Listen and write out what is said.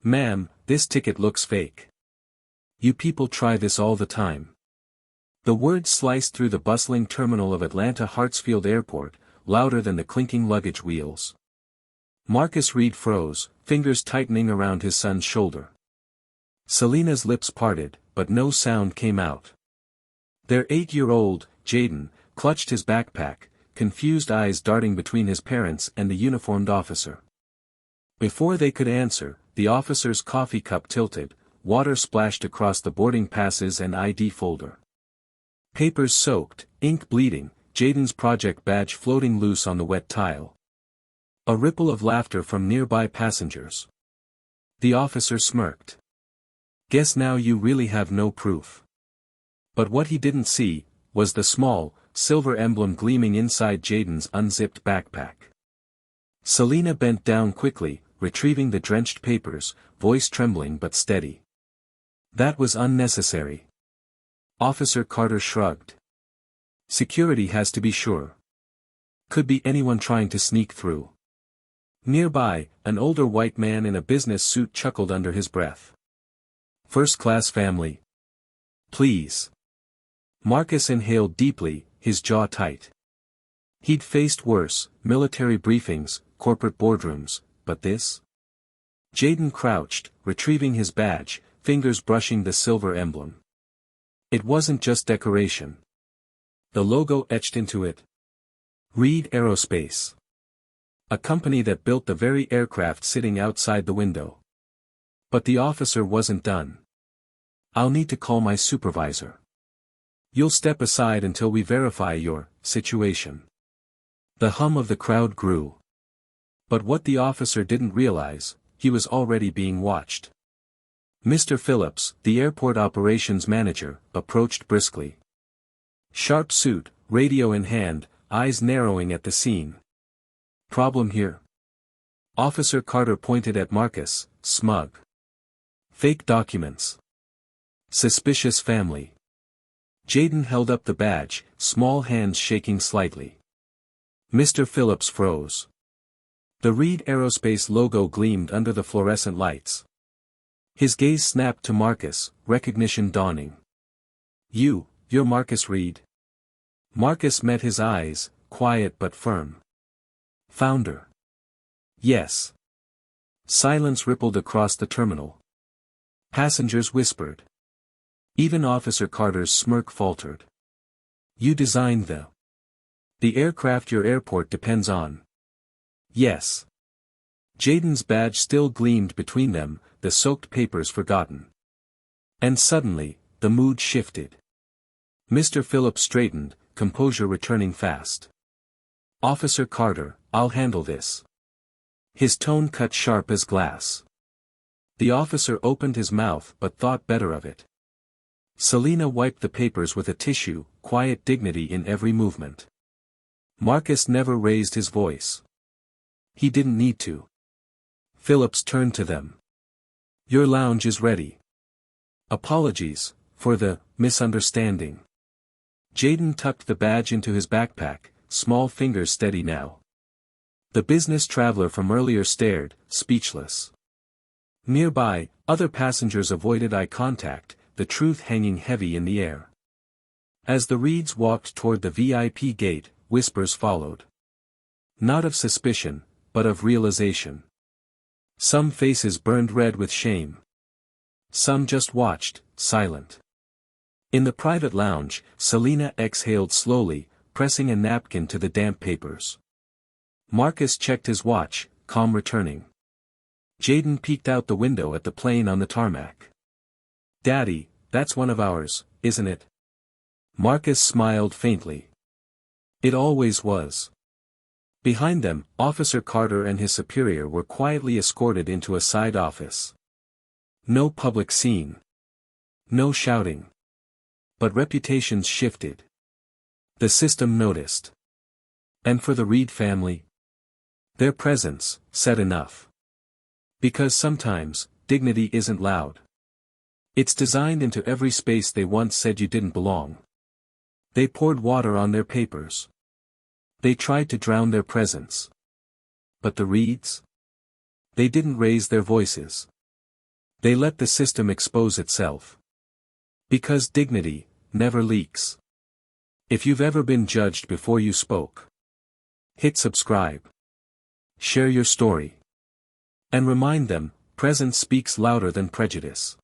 Ma'am, this ticket looks fake. You people try this all the time. The words sliced through the bustling terminal of Atlanta Hartsfield Airport, louder than the clinking luggage wheels. Marcus Reed froze, fingers tightening around his son's shoulder. Selena's lips parted, but no sound came out. Their 8-year-old, Jaden, clutched his backpack, confused eyes darting between his parents and the uniformed officer. Before they could answer, the officer's coffee cup tilted, water splashed across the boarding passes and ID folder. Papers soaked, ink bleeding, Jaden's project badge floating loose on the wet tile. A ripple of laughter from nearby passengers. The officer smirked. Guess now you really have no proof. But what he didn't see, was the small, silver emblem gleaming inside Jaden's unzipped backpack. Selena bent down quickly, retrieving the drenched papers, voice trembling but steady. That was unnecessary. Officer Carter shrugged. Security has to be sure. Could be anyone trying to sneak through. Nearby, an older white man in a business suit chuckled under his breath. First-class family. Please. Marcus inhaled deeply, his jaw tight. He'd faced worse, military briefings, corporate boardrooms, but this? Jaden crouched, retrieving his badge, fingers brushing the silver emblem. It wasn't just decoration. The logo etched into it. Reed Aerospace. A company that built the very aircraft sitting outside the window. But the officer wasn't done. I'll need to call my supervisor. You'll step aside until we verify your situation. The hum of the crowd grew. But what the officer didn't realize, he was already being watched. Mr. Phillips, the airport operations manager, approached briskly. Sharp suit, radio in hand, eyes narrowing at the scene. Problem here? Officer Carter pointed at Marcus, smug. Fake documents. Suspicious family. Jaden held up the badge, small hands shaking slightly. Mr. Phillips froze. The Reed Aerospace logo gleamed under the fluorescent lights. His gaze snapped to Marcus, recognition dawning. You're Marcus Reed? Marcus met his eyes, quiet but firm. Founder. Yes. Silence rippled across the terminal. Passengers whispered. Even Officer Carter's smirk faltered. You designed the aircraft your airport depends on. Yes. Jaden's badge still gleamed between them, the soaked papers forgotten. And suddenly, the mood shifted. Mr. Phillips straightened, composure returning fast. Officer Carter, I'll handle this. His tone cut sharp as glass. The officer opened his mouth but thought better of it. Selena wiped the papers with a tissue, quiet dignity in every movement. Marcus never raised his voice. He didn't need to. Phillips turned to them. Your lounge is ready. Apologies for the misunderstanding. Jaden tucked the badge into his backpack, small fingers steady now. The business traveler from earlier stared, speechless. Nearby, other passengers avoided eye contact, the truth hanging heavy in the air. As the Reeds walked toward the VIP gate, whispers followed. Not of suspicion, but of realization. Some faces burned red with shame. Some just watched, silent. In the private lounge, Selena exhaled slowly, pressing a napkin to the damp papers. Marcus checked his watch, calm returning. Jaden peeked out the window at the plane on the tarmac. Daddy, that's one of ours, isn't it? Marcus smiled faintly. It always was. Behind them, Officer Carter and his superior were quietly escorted into a side office. No public scene. No shouting. But reputations shifted. The system noticed. And for the Reed family? Their presence said enough. Because sometimes, dignity isn't loud. It's designed into every space they once said you didn't belong. They poured water on their papers. They tried to drown their presence. But the Reeds? They didn't raise their voices. They let the system expose itself. Because dignity never leaks. If you've ever been judged before you spoke, hit subscribe. Share your story. And remind them, presence speaks louder than prejudice.